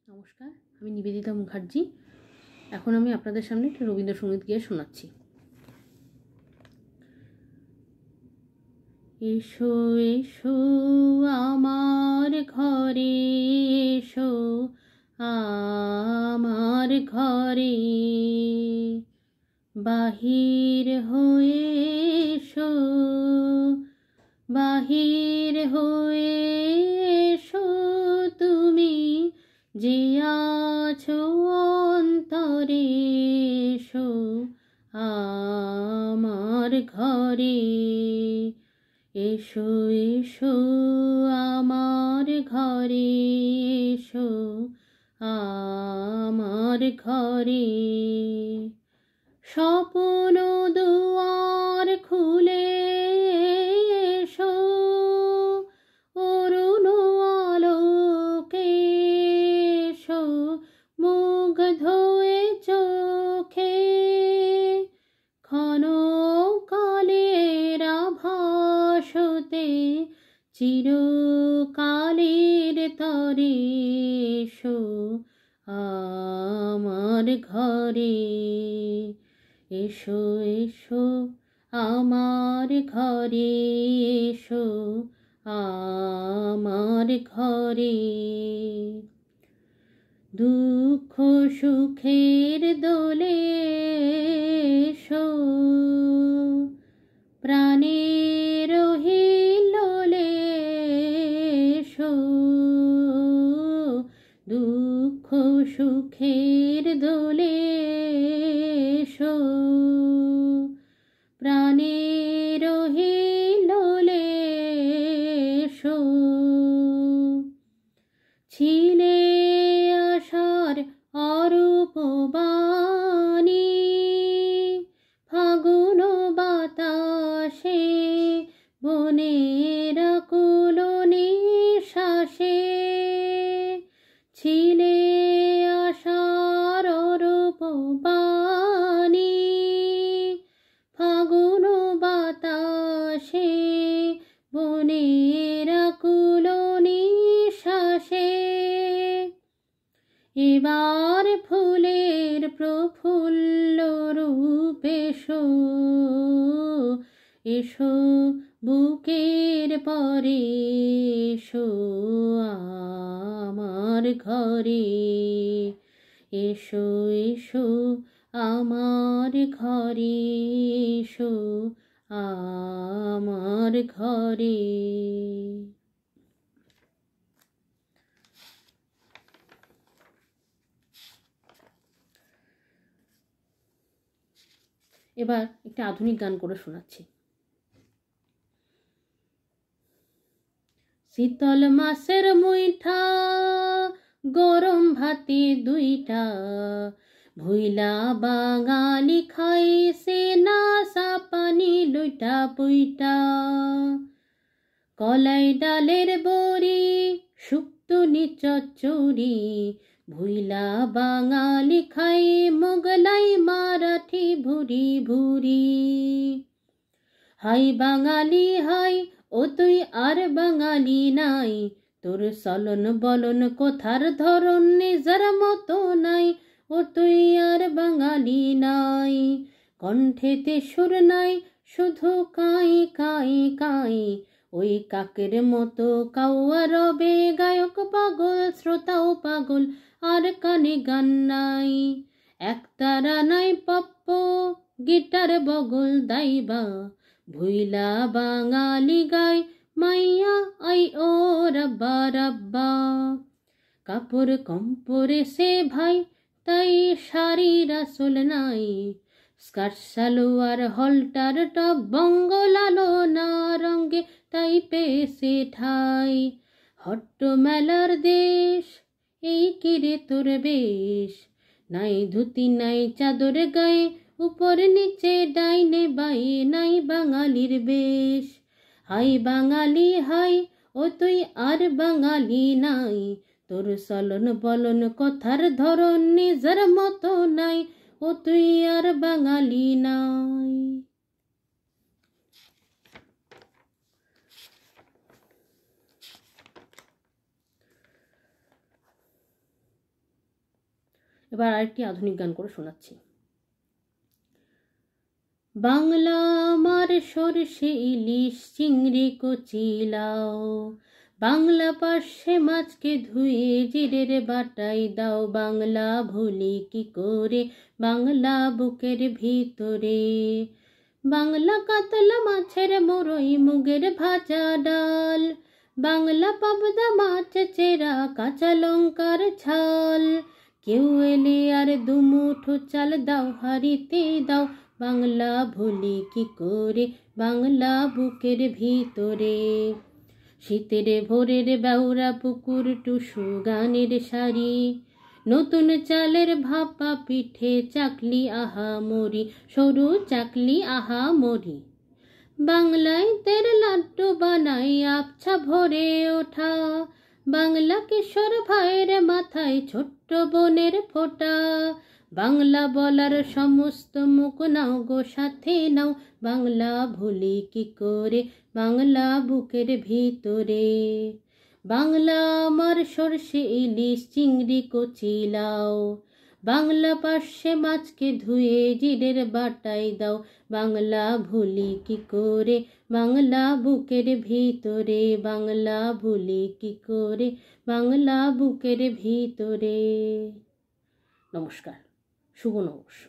নমস্কার, আমি নিবেদিতা মুখার্জি। এখন আমি আপনাদের সামনে একটা রবীন্দ্রসঙ্গীত গেয়ে শোনাচ্ছি। এসো এসো আমার ঘরে, এসো আমার ঘরে, বাহির হয়ে এসো, বাহির হয়ে এসো তুমি যে আছো অন্তরে, এসো আমার ঘরে, এসো এসো আমার ঘরে, এসো আমার ঘরে। স্বপ্ন দুয়ার খুলে এসো, অরুণ আলোকে এসো, মুগ্ধ হয়ে চোখে ক্ষণকালের আভাসতে চিরকালের তরে, এসো আমার ঘরে, এসো এসো আমার ঘরে, এসো আমার ঘরে। দুঃখ সুখের দোলে এসো, প্রাণের হিল্লোলে এসো, দুঃখ সুখের দোলে এসো, প্রাণের হিল্লোলে এসো। ছিলে আশার অরূপ বাণী, ফাগুন বাতাসে বনের আকুল নিঃশ্বাসে, ছিলে আশার অরূপ বাণী, ফাগুন বাতাসে বনের আকুল নিঃশ্বাসে। এবার ফুলের প্রফুল্ল রূপ এসো, এসো বুকের পরে, এসো আমার ঘরে, এসো এসো আমার ঘরে, এসো আমার ঘরে। এবার একটা আধুনিক গান করে শোনাচ্ছি। শীতল মাসের মুইঠা, গরম ভাতে দুইটা, ভুইলা বাঙালি খাইছে না সাপানি লুইটা পুইটা। কলাই ডালের বড়ি, শুক্তনি চচ্চড়ি, ভুইলা বাঙালি খাই মোগলাই মারাঠি ভুরি ভুরি। হাই বাঙালি হাই, ও তুই আর বাঙালি নাই, তোর চলন বলন কথার ধরন নিজের মতো নাই, ও তুই আর বাঙালি নাই। কণ্ঠেতে সুর নাই, শুধু কাই কাই কাই, ওই কাকের মতো কাউয়া রবে গায়ক পাগল, শ্রোতাও পাগল, আর কানে গান নাই। একতারা নাই পপ্প, গিটার বগল দাইবা, ভুইলা বাঙালি গায় মাইয়া আই ও রাব্বা রাব্বা। কাপড় কম পরেছে ভাই, তাই শাড়ির আসল নাই, স্কার্ট সালোয়ার হলটার টপ বঙ্গলালো না রঙ্গে, তাই পেয়েছে ঠাই। হট্ট মেলার দেশ, এই কিরে তোর বেশ, নাই ধুতি নাই চাদর গায়ে, উপর নিচে ডাইনে বায়ে নাই বাঙালির বেশ। হাই বাঙালি হাই, ও তুই আর বাঙালি নাই, তোর চলন বলন কথার ধরন নিজের মতো নাই, ও তুই আর বাঙালি নাই। এবার আরেকটি আধুনিক গান করে শোনাচ্ছি। বাংলা আমার সরষে ইলিশ চিংড়ি কচি লাউ, বাংলা পার্শে মাছকে ধুয়ে জিরের বাটাই দাও, বাংলা ভুলি কি করে বাংলা বুকের ভিতরে, বাংলা কাতলা মাছের মোরই মুগের ভাজা ডাল, বাংলা পাবদা মাছ চেরা কাঁচা লঙ্কার ঝাল, কেউ এলে আর দুমুঠো চাল দাও হাঁড়িতে দাও, বাংলা ভুলি কি করে বাংলা বুকের ভিতরে, শীতের ভোরের বেউরা পুকুর টুসু গানের শাড়ি, নতুন চালের ভাপা পিঠে চাকলি আহা মরি, সরু চাকলি আহা মরি, বাংলায় তের লাড্ডু বানাই আবছা ভরে ওঠা, বাংলা কিশোর ভাইয়ের মাথায় ছোট্ট বোনের ফোঁটা, বাংলা বলার সমস্ত মুখ নাও গো সাথে নাও, বাংলা ভুলি কি করে বাংলা বুকের ভিতরে, বাংলা আমার সরষে ইলিশ চিংড়ি কচি লাউ, বাংলা পার্শে মাছকে ধুয়ে জিরের বাটাই দাও, বাংলা ভুলি কি করে বাংলা বুকের ভিতরে, বাংলা ভুলি কি করে বাংলা বুকের ভিতরে। নমস্কার, শুভ নববর্ষ।